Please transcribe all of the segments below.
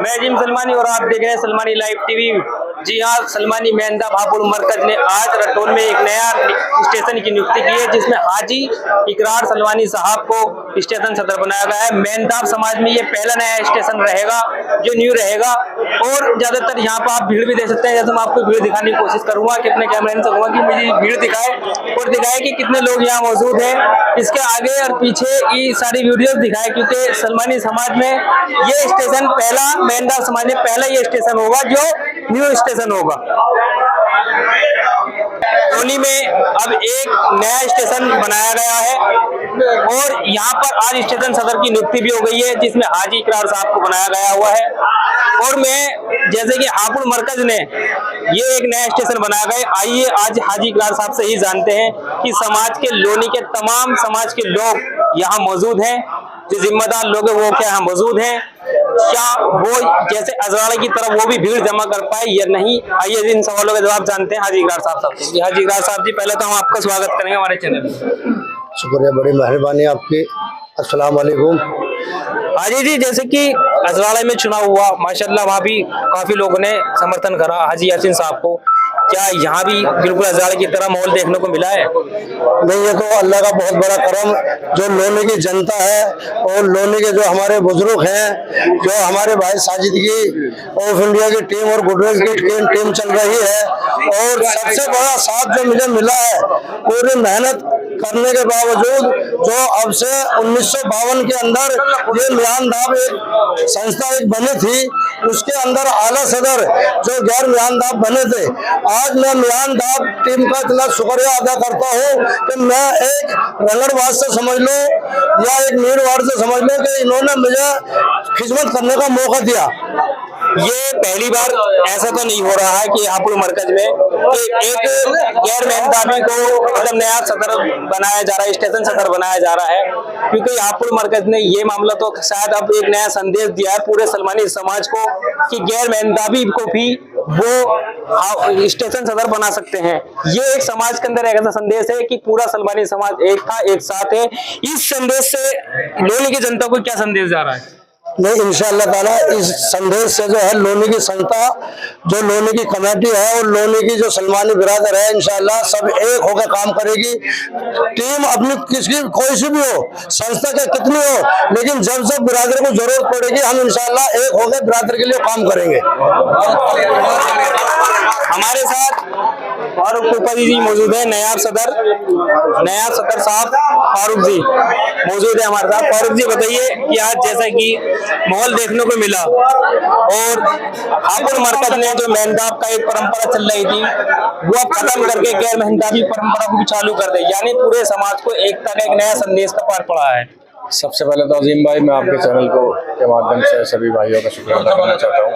मैं जिम सलमानी और आप देख रहे हैं सलमानी लाइव टीवी। जी हाँ, सलमानी मेहंदाब हापुड़ मरकज ने आज रटोन में एक नया स्टेशन की नियुक्ति की है, जिसमें हाजी इकरार सलमानी साहब को स्टेशन सदर बनाया गया है। मेहंदाब समाज में ये पहला नया स्टेशन रहेगा जो न्यू रहेगा। और ज्यादातर यहाँ पर आप भीड़ भी देख सकते हैं। जैसे मैं आपको भीड़ दिखाने की कोशिश करूंगा कि अपने कैमरे से कहूंगा कि मुझे भीड़ दिखाए और दिखाए कि कितने लोग यहाँ मौजूद हैं। इसके आगे और पीछे ये सारी वीडियोस दिखाए, क्योंकि सलमानी समाज में ये स्टेशन पहला, मेहंदाब समाज में पहला ये स्टेशन होगा जो न्यू स्टेशन होगा। लोनी में अब एक नया स्टेशन बनाया गया है और यहाँ पर आज स्टेशन सदर की नियुक्ति भी हो गई है, जिसमें हाजी इकरार साहब को बनाया गया हुआ है। और मैं जैसे कि हापुड़ मरकज ने ये एक नया स्टेशन बनाया गया, आइए आज हाजी इकरार साहब से ही जानते हैं कि समाज के लोनी के तमाम समाज के लोग यहाँ मौजूद हैं, जो जिम्मेदार लोग हैं वो क्या यहाँ मौजूद हैं, क्या वो जैसे अजराड़ा की तरफ वो भी भीड़ जमा कर पाए या नहीं। आइए इन सवालों का जवाब जानते हैं हाजी इकरार साहब से। जी हाजी इकरार साहब जी, पहले तो हम आपका स्वागत करेंगे हमारे चैनल में। शुक्रिया, बड़ी मेहरबानी आपकी। अस्सलाम वालेकुम। हाजी जी, जैसे कि अजराड़ा में चुनाव हुआ, माशाल्लाह वहाँ भी काफी लोगों ने समर्थन करा हाजी यासीन साहब को, क्या यहाँ भी बिल्कुल अजराड़ा की तरह माहौल देखने को मिला है? नहीं, ये तो अल्लाह का बहुत बड़ा करम, जो लोनी की जनता है और लोनी के जो हमारे बुजुर्ग हैं, जो हमारे भाई साजिद की ऑफ इंडिया की टीम और गुडरेज की टीम चल रही है। और सबसे बड़ा साथ जो मुझे मिला है, पूरी मेहनत करने के बावजूद, जो अब से 1952 के अंदर ये मियानदाब एक संस्था एक बनी थी, उसके अंदर आला सदर जो गैर मियानदाब बने थे। आज मैं मियानदाब टीम का इतना शुक्रिया अदा करता हूँ कि मैं एक रंगड़बाज से समझ लो या एक मीरवाड़ से समझ लो कि इन्होंने मुझे खिदमत करने का मौका दिया। ये पहली बार ऐसा तो नहीं हो रहा है कि हापुड़ मरकज में कि एक गैर मेहनताबी को मतलब नया सदर बनाया जा रहा है, स्टेशन सदर बनाया जा रहा है, क्योंकि हापुड़ मरकज ने ये मामला तो शायद अब एक नया संदेश दिया है पूरे सलमानी समाज को कि गैर मेहनताबी को भी वो स्टेशन सदर बना सकते हैं। ये एक समाज के अंदर एक ऐसा संदेश है कि पूरा सलमानी समाज एक था, एक साथ है। इस संदेश से लोनी की जनता को क्या संदेश जा रहा है? नहीं, इंशाअल्लाह ताला इस संदेश से जो है लोनी की संस्था, जो लोनी की कमेटी है और लोनी की जो सलमानी बिरादर है, इंशाअल्लाह सब एक होकर काम करेगी। टीम अपनी किसी कोई सी भी हो, संस्था के कितनी हो, लेकिन जब जब बिरादर को जरूरत पड़ेगी हम इंशाअल्लाह एक होकर बिरादर के लिए काम करेंगे। हमारे साथ फारूक कुपरी जी मौजूद है, नायब सदर साहब फारूक जी मौजूद है हमारे साथ। फारूक जी बताइए कि आज जैसा कि माहौल देखने को मिला और हापुड़ मरकज ने जो मेहंदाब का एक परंपरा चल रही थी वो अब खत्म करके गैर मेहंदाबी परंपरा को भी चालू कर दे, यानी पूरे समाज को एकता का एक नया संदेश का पाठ पड़ा है। सबसे पहले तो अजीम भाई, मैं आपके चैनल को के माध्यम से सभी भाइयों का शुक्रिया अदा करना चाहता हूँ।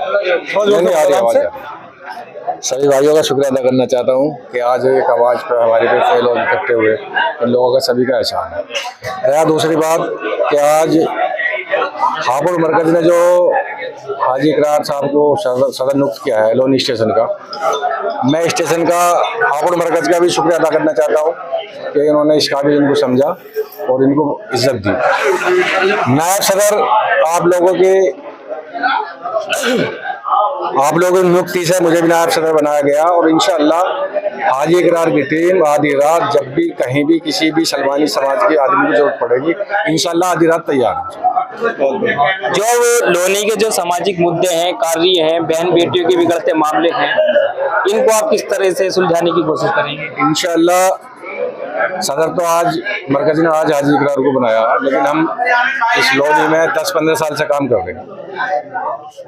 सभी भाइयों का शुक्रिया अदा करना चाहता हूँ कि आज एक आवाज़ पर हमारे पे कई लोग इकट्ठे हुए, इन लोगों का सभी का एहसान है। या दूसरी बात कि आज हापुड़ मरकज ने जो हाजी इकरार साहब को सदर नियुक्त किया है लोनी स्टेशन का, मैं स्टेशन का हापुड़ मरकज का भी शुक्रिया अदा करना चाहता हूँ कि इन्होंने इस काबिल इनको समझा और इनको इज्जत दी। नायब सदर आप लोगों की नियुक्ति से मुझे भी नायब सदर बनाया गया और इंशाअल्लाह हाजी इकरार की टीम आधी रात जब भी कहीं भी किसी भी सलमानी समाज के आदमी की जरूरत पड़ेगी, इंशाअल्लाह आधी रात तैयार है। जो लोनी के जो सामाजिक मुद्दे हैं, कार्य हैं, बहन बेटियों के बिगड़ते मामले हैं, इनको आप किस तरह से सुलझाने की कोशिश करेंगे? इंशाअल्लाह सदर तो आज मरकज ने आज हाजी इकरार को बनाया, लेकिन हम इस लोनी में 10-15 साल से काम कर रहे हैं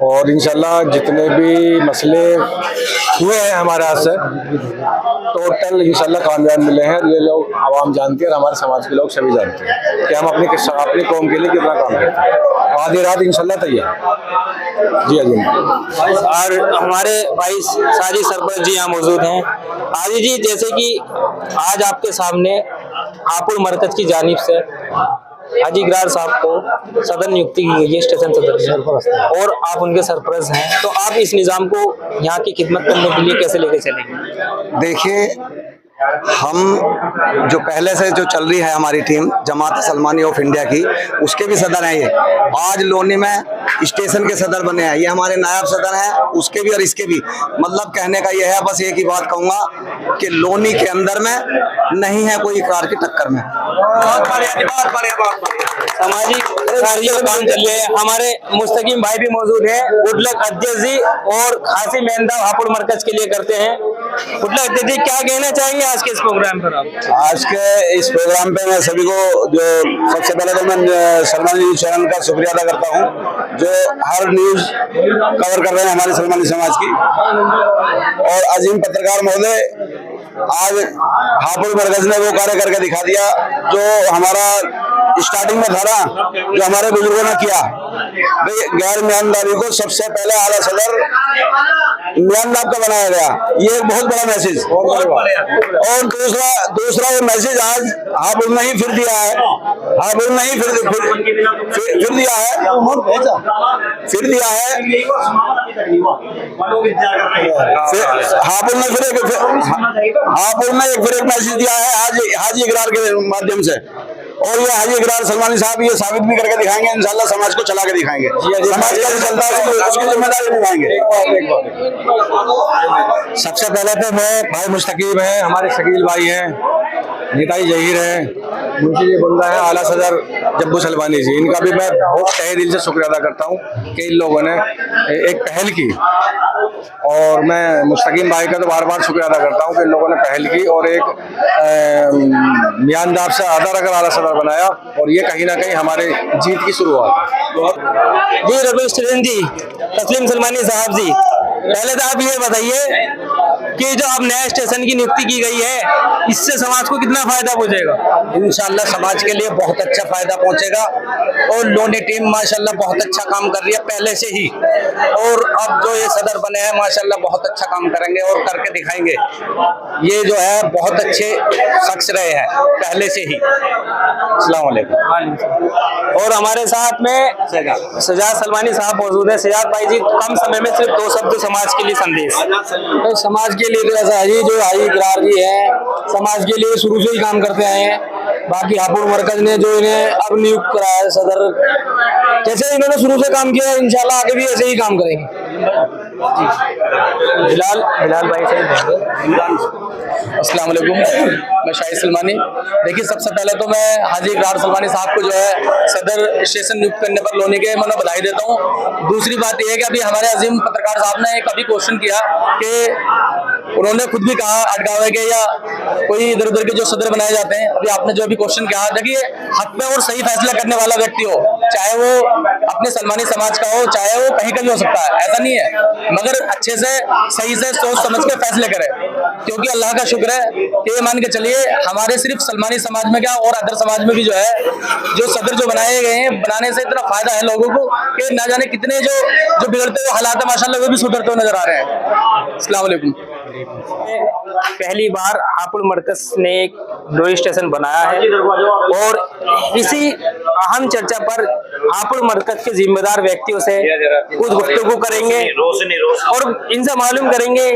और इंशाल्लाह जितने भी मसले हुए हैं हमारे हाथ से टोटल इंशाल्लाह कामयाब मिले हैं। ये लोग आवाम जानती है और हमारे समाज के लोग सभी जानते हैं कि हम अपनी कौम के लिए कितना काम करते हैं। आधी रात इंशाल्लाह तैयार। जी अजीम। और हमारे भाई साजी सरपंच जी यहाँ मौजूद हैं। हाजी जी, जैसे कि आज आपके सामने हापुड़ मरकज की जानिब से हाजी इकरार साहब को सदर नियुक्ति की गई है, स्टेशन सदर, और आप उनके सरपरस्त हैं, तो आप इस निज़ाम को यहाँ की खिदमत करने के लिए कैसे लेके चलेंगे? देखिए, हम जो पहले से जो चल रही है हमारी team Jamaat Salmani of India की, उसके भी सदर हैं ये। आज लोनी में स्टेशन के सदर बने हैं, ये हमारे नायब सदर हैं, उसके भी और इसके भी। मतलब कहने का ये है, बस एक ही बात कहूंगा कि लोनी के अंदर में नहीं है कोई इकरार की टक्कर में। बहुत बढ़िया। सामाजिक कार्य काम चल रहे हैं। हमारे मुस्तकीम भाई भी मौजूद हैं, गुडलक अध्यक्ष जी, और खासी मेहनत हापुड़ मरकज के लिए करते हैं। गुडलक अध्यक्ष जी, क्या कहना चाहेंगे आज के इस प्रोग्राम पर आप? आज के इस प्रोग्राम पे मैं सभी को जो सबसे पहले तो मैं सलमानी न्यूज चैनल का शुक्रिया अदा करता हूँ, जो हर न्यूज कवर कर रहे हैं हमारे सलमानी समाज की। और अजीम पत्रकार महोदय, आज हापुड़ मरकज ने वो कार्य करके दिखा दिया जो हमारा स्टार्टिंग में था ना, जो हमारे बुजुर्गों ने किया। गैर म्यांदारी को सबसे पहले आला सदर म्यांदाब का बनाया गया, ये एक बहुत बड़ा मैसेज। और दूसरा वो मैसेज आज हापुड़ ने ही फिर दिया है, हापुड़ ने ही फिर दिया है हापुड़ ने फिर एक मैसेज दिया है हाजी इकरार के माध्यम से। और ये हाजी इकरार सलमानी साहब ये साबित भी करके दिखाएंगे, इंशाल्लाह समाज को चला के दिखाएंगे। समाज कैसे चलता है उसकी जिम्मेदारी निभाएंगे। सबसे पहले तो मैं भाई मुस्तकीम है, हमारे शकील भाई हैं, नेताजी जहीर हैं, मुंशी जी बंदा है, आला सदर जब्बू सलमानी जी, इनका भी मैं बहुत तहे दिल से शुक्रिया अदा करता हूँ कि इन लोगों ने एक पहल की। और मैं मुस्तकीम भाई का तो बार बार शुक्रिया अदा करता हूँ कि इन लोगों ने पहल की और एक म्यांदाब से आधा रखकर आला सदर बनाया, और ये कहीं ना कहीं हमारे जीत की शुरुआत। जी रबी स्टूडेंट जी, तस्लीम सलमानी साहब जी, पहले तो आप ये बताइए कि जो अब नया स्टेशन की नियुक्ति की गई है, इससे समाज को कितना फायदा पहुंचेगा? इंशाल्लाह समाज के लिए बहुत अच्छा फायदा पहुंचेगा। और लोनी टीम माशाल्लाह बहुत अच्छा काम कर रही है पहले से ही, और अब जो ये सदर बने हैं माशाल्लाह बहुत अच्छा काम करेंगे और करके दिखाएंगे। ये जो है बहुत अच्छे शख्स रहे हैं पहले से ही। अस्सलाम वालेकुम। और हमारे साथ में सजाद सलमानी साहब मौजूद है। सजाद भाई जी, कम समय में सिर्फ 2 शब्द समाज के लिए संदेश। तो समाज के लिए तो ऐसा है जी, जो हाजी इकरार जी है समाज के लिए शुरू से ही काम करते आए हैं। बाकी हापुड़ मरकज ने जो इन्हें अब नियुक्त कराया है सदर, जैसे इन्होंने शुरू से काम किया है, इंशाल्लाह आगे भी ऐसे ही काम करेंगे। बिलाल भाई से अस्सलाम वालेकुम, मैं शाहिद सलमानी। देखिए, सबसे पहले तो मैं हाजी इकरार सलमानी साहब को जो है सदर स्टेशन नियुक्त करने पर लोनी के मैं बधाई देता हूँ। दूसरी बात यह है कि अभी हमारे अजीम पत्रकार साहब ने एक अभी क्वेश्चन किया कि उन्होंने खुद भी कहा अटकावे के या कोई इधर उधर के जो सदर बनाए जाते हैं, अभी आपने जो अभी क्वेश्चन किया, देखिए हक में और सही फैसला करने वाला व्यक्ति हो, चाहे वो अपने सलमानी समाज का हो, चाहे वो कहीं का भी हो सकता है, ऐसा नहीं है, मगर अच्छे से सही से सोच समझ के फैसले करे। क्योंकि अल्लाह का शुक्र है कि ये मान के चलिए हमारे सिर्फ सलमानी समाज में क्या और अदर समाज में भी जो है जो सदर जो बनाए गए हैं, बनाने से इतना फायदा है लोगों को कि ना जाने कितने जो बिगड़ते हुए हालात है माशाल्लाह वो भी सुधरते हुए नजर आ रहे हैं। अस्सलाम वालेकुम। पहली बार हापुड़ मरकज ने एक नया स्टेशन बनाया है, और इसी अहम चर्चा पर हापुड़ मरकज के जिम्मेदार व्यक्तियों से कुछ गुफ्तगू करेंगे और इनसे मालूम करेंगे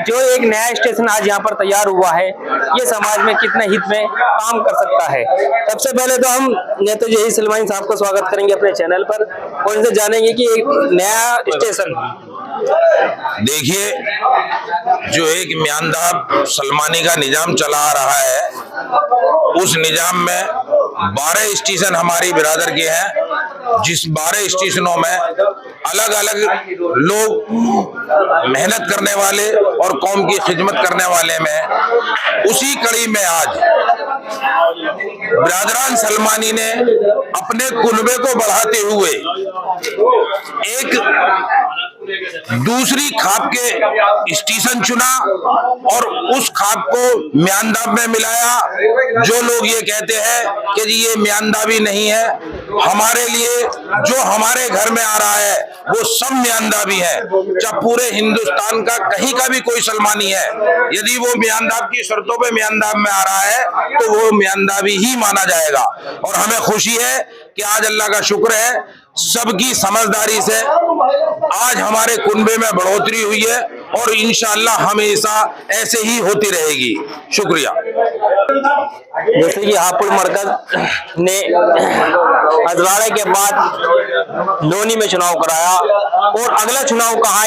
जो एक नया स्टेशन आज यहाँ पर तैयार हुआ है, ये समाज में कितने हित में काम कर सकता है। सबसे पहले तो हम नेताजी जहीर सलमानी साहब का स्वागत करेंगे अपने चैनल पर, और इनसे जानेंगे कि एक नया स्टेशन। देखिए, जो एक म्यांदाब सलमानी का निजाम चला आ रहा है, उस निजाम में 12 स्टेशन हमारी बिरादर के हैं, जिस 12 स्टेशनों में अलग अलग लोग मेहनत करने वाले और कौम की खिदमत करने वाले में, उसी कड़ी में आज बिरादरान सलमानी ने अपने कुनबे को बढ़ाते हुए एक दूसरी खाप के स्टेशन चुना और उस खाप को म्यांदाब में मिलाया। जो लोग ये कहते हैं कि जी ये म्यांदाबी नहीं है, हमारे लिए जो हमारे घर में आ रहा है वो सब म्यांदाबी है। जब पूरे हिंदुस्तान का कहीं का भी कोई सलमानी है, यदि वो म्यांदाब की शर्तों पे म्यांदाब में आ रहा है तो वो म्यांदाबी ही माना जाएगा। और हमें खुशी है कि आज अल्लाह का शुक्र है सबकी समझदारी से आज हमारे कुनबे में बढ़ोतरी हुई है और इंशाअल्लाह हमेशा ऐसे ही होती रहेगी। शुक्रिया। जैसे कि हापुड़ मरकज ने अजवाड़े के बाद लोनी में चुनाव कराया और अगला चुनाव कहाँ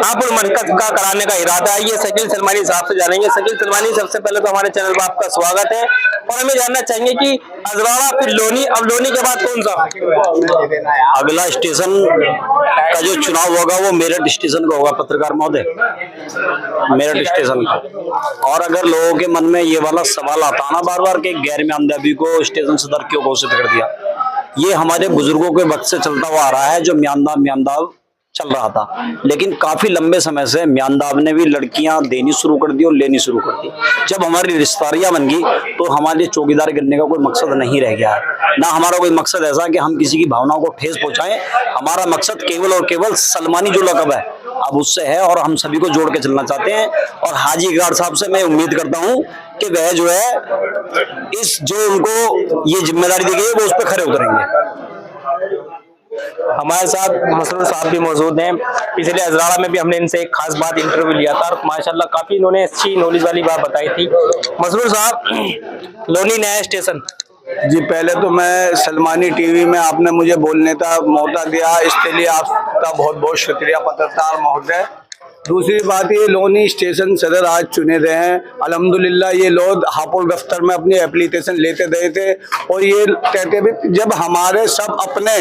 हापुड़ मरकज का कराने का इरादा है, ये शकील सलमानी साहब से जानेंगे। शकील सलमानी, सबसे पहले तो हमारे चैनल पर आपका स्वागत है और हमें जानना चाहेंगे कि अजवाड़ा फिर लोनी, अब लोनी के बाद कौन सा अगला स्टेशन का जो चुनाव होगा वो मेरठ स्टेशन का होगा पत्रकार महोदय, मेरठ स्टेशन का। और अगर लोगों के मन में ये वाला सवाल आता ना बार बार कि गैर म्यांदाबी को स्टेशन सदर क्यों घोषित कर दिया, ये हमारे बुजुर्गों के वक्त से चलता हुआ आ रहा है जो म्यांदाब चल रहा था। लेकिन काफी लंबे समय से म्यांदाब ने भी लड़कियां देनी शुरू कर दी और लेनी शुरू कर दी। जब हमारी रिश्तेदारियां बन गई तो हमारे चौकीदार करने का कोई मकसद नहीं रह गया है, ना हमारा कोई मकसद ऐसा कि हम किसी की भावनाओं को ठेस पहुंचाएं। हमारा मकसद केवल और केवल सलमानी जो लकब है अब उससे है और हम सभी को जोड़ के चलना चाहते हैं। और हाजी इकरार साहब से मैं उम्मीद करता हूं कि वह जो है इस जो उनको ये जिम्मेदारी दी गई है वो उस पर खरे उतरेंगे। हमारे साथ मसरूर साहब भी मौजूद हैं। पिछले अजराड़ा में भी हमने इनसे एक खास बात इंटरव्यू लिया था और माशाल्लाह काफी इन्होंने अच्छी नॉलेज वाली बात बताई थी। मसरूर साहब, लोनी नया स्टेशन। जी, पहले तो मैं सलमानी टीवी में आपने मुझे बोलने का मौका दिया, इसके लिए आपका बहुत बहुत शुक्रिया पत्रकार महोदय। दूसरी बात ये लोनी स्टेशन सदर आज चुने गए हैं। अल्हम्दुलिल्लाह ये लोग हापुड़ दफ्तर में अपनी एप्लीकेशन लेते गए थे और ये कहते भी जब हमारे सब अपने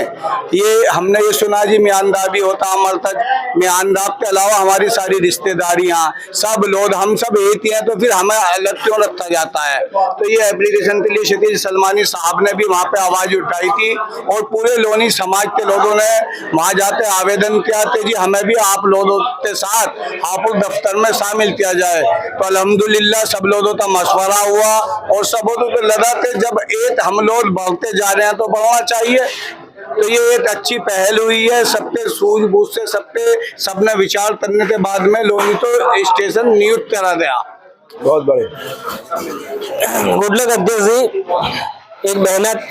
ये हमने ये सुना जी म्यांदाबी होता हमारे तक, म्यांदाब के अलावा हमारी सारी रिश्तेदारियाँ सब लोग हम सब एक ही हैं तो फिर हमें अलग क्यों रखा जाता है। तो ये एप्लीकेशन के लिए शकील सलमानी साहब ने भी वहाँ पे आवाज़ उठाई थी और पूरे लोनी समाज के लोगों ने वहाँ जाते आवेदन किया थे जी हमें भी आप लोगों के साथ हापुड़ दफ्तर में शामिल किया जाए। तो अल्हम्दुलिल्लाह सब लोगों का मशवरा हुआ और सब लोगों को लगा कि जब एक हम लोग बढ़ते जा रहे हैं तो बढ़ना चाहिए। तो ये एक अच्छी पहल हुई है, सबके सूझबूझ से सबने विचार करने के बाद में लोनी तो स्टेशन नियुक्त करा गया। बहुत बड़े गुड लक अध्यक्ष जी, एक मेहनत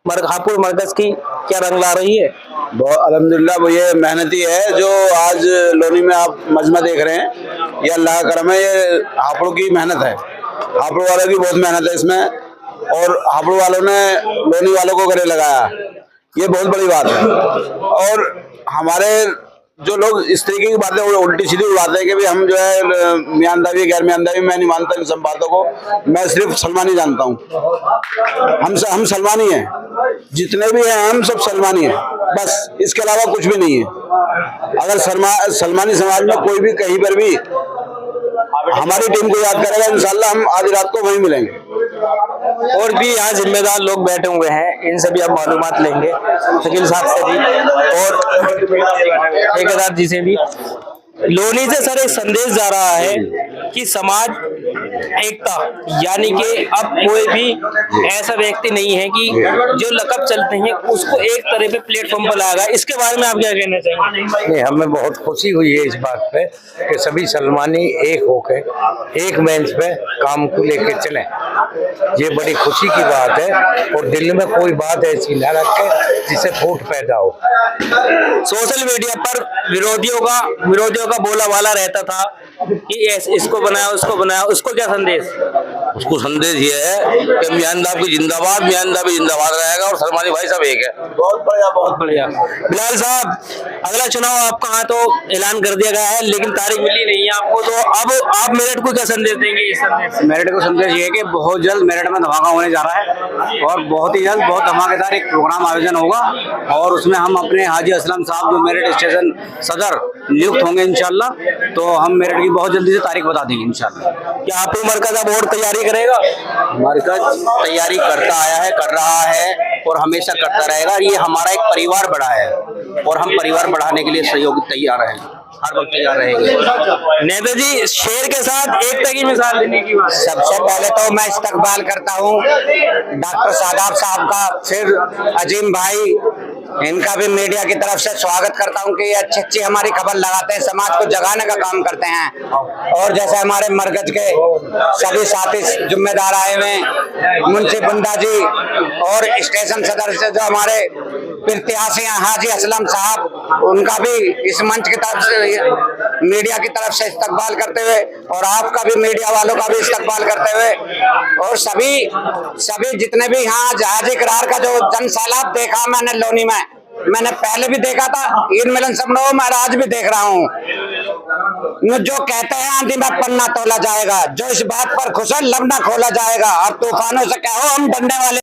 हापुड़ मरकज की क्या रंग ला रही है? बहुत अल्हम्दुलिल्लाह वो ये मेहनती है जो आज लोनी में आप मजमा देख रहे हैं, ये अल्लाह का करम है, ये हापुड़ की मेहनत है। हापुड़ वालों की बहुत मेहनत है इसमें और हापुड़ वालों ने लोनी वालों को गले लगाया, ये बहुत बड़ी बात है। और हमारे जो लोग इस तरीके की बातें उल्टी सीधी उड़ाते हैं कि भाई हम जो है म्यांदाबी गैर म्यांदाबी, मैं नहीं मानता इन सब बातों को, मैं सिर्फ सलमानी जानता हूँ। हम सलमानी हैं, जितने भी हैं हम सब सलमानी हैं, बस इसके अलावा कुछ भी नहीं है। अगर सलमानी समाज में कोई भी कहीं पर भी हमारी टीम को याद करेगा इंशाल्लाह हम आज रात को वहीं मिलेंगे। और भी यहाँ जिम्मेदार लोग बैठे हुए हैं, इनसे भी हम मालूमात लेंगे, शकील साहब से भी और ठेकेदार जी से भी। लोनी से सर एक संदेश जा रहा है कि समाज एकता, यानी कि अब कोई भी ऐसा व्यक्ति नहीं है कि जो लकब चलते हैं उसको एक तरह पे प्लेटफॉर्म पर लाएगा। इसके बारे में आप क्या कहना चाहेंगे? नहीं, हमें बहुत खुशी हुई है इस बात पे कि सभी सलमानी एक होकर एक मंच पे काम को लेकर चलें, ये बड़ी खुशी की बात है। और दिल में कोई बात ऐसी न रखे जिससे फूट पैदा हो। सोशल मीडिया पर विरोधियों का बोलावाला रहता था कि इसको बनाया उसको बनाया, उसको क्या संदेश? उसको संदेश ये है कि म्यांदाब की जिंदाबाद, म्यांदाबी जिंदाबाद रहेगा और सलमानी भाई सब एक है। बहुत बढ़िया, बहुत बढ़िया। बिलाल साहब, अगला चुनाव आपका यहाँ तो ऐलान कर दिया गया है लेकिन तारीख मिली नहीं है आपको, तो अब आप मेरठ को क्या संदेश देंगे? इस संदेश मेरठ को संदेश ये है कि बहुत जल्द मेरठ में धमाका होने जा रहा है और बहुत ही जल्द बहुत धमाकेदार एक प्रोग्राम आयोजन होगा और उसमें हम अपने हाजी असलम साहब जो मेरठ स्टेशन सदर नियुक्त होंगे इंशाल्लाह, तो हम मेरठ की बहुत जल्दी से तारीख बता देंगे इंशाल्लाह। क्या हापुड़ मरकज अब और तैयारी करेगा? मरकज तैयारी करता आया है, कर रहा है और हमेशा करता रहेगा। ये हमारा एक परिवार बड़ा है और हम परिवार बढ़ाने के लिए सहयोग तैयार हैं, हर वक्त तैयार रहेंगे। नेता जी, शेर के साथ एकता की मिसाल देने की बात। सबसे पहले तो मैं इस्तकबाल करता हूँ डॉक्टर शादाब साहब का, फिर अजीम भाई इनका भी मीडिया की तरफ से स्वागत करता हूं कि ये अच्छी अच्छी हमारी खबर लगाते हैं, समाज को जगाने का काम करते हैं। और जैसे हमारे मरकज के सभी साथी जिम्मेदार आए हुए हैं, मुंशी बुंदा जी और स्टेशन सदर से जो हमारे प्रत्याशी हैं हाजी असलम साहब, उनका भी इस मंच की तरफ से मीडिया की तरफ से इस्तकबाल करते हुए और आपका भी मीडिया वालों का भी इस्तकबाल करते हुए और सभी जितने भी यहाँ हाजी करार का जो जन सैलाब देखा मैंने लोनी में, मैंने पहले भी देखा था ईद मिलन समारोह में, आज भी देख रहा हूँ। जो कहते हैं आंधी में पन्ना तोला जाएगा, जो इस बात पर खुश है लब ना खोला जाएगा। अब तूफानों से कहो हम डरने वाले